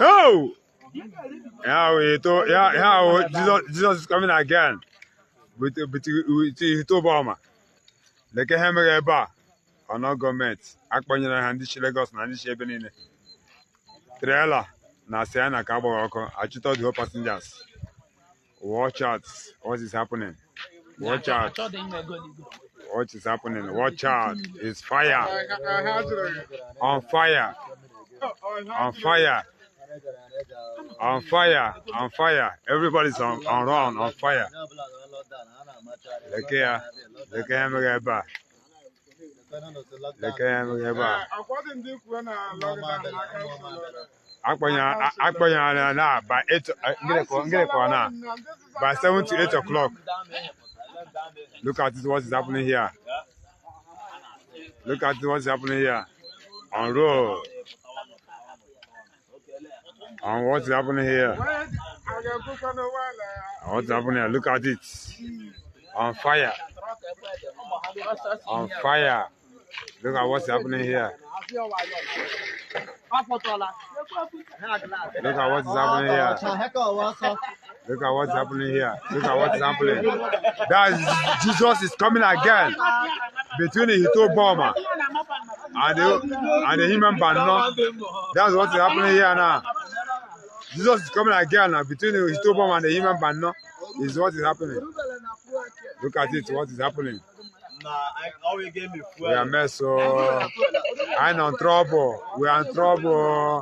Oh! Jesus is coming again. With Obama. The Kehemere Bar. Or no government. Akpanyana Handish Lagos, Nandish Ebenin. Trailer. Nasiana Cabo. I told the whole passengers. Watch out. What is happening? Watch out. What is happening? Watch out. It's fire. On fire. On fire. On fire. On fire. Everybody's on run. On fire. Look here. Look here. Look here. Akpanya na by 8 by 7 to 8 o'clock. Look at this, what is happening here. Look at what's happening here. On road. On what's happening here. What's happening here? Look at it. On fire. On fire. Look at what's happening here. Look at what's happening here. Look at what's happening here. Look at what's happening. That Jesus is coming again between the Hito bomber and the human banner. That's what's happening here now. Jesus is coming again now between the Hito bomber and the human banner. Is what is happening. Look at it. What is happening? We are mess. I'm in trouble. We are in trouble.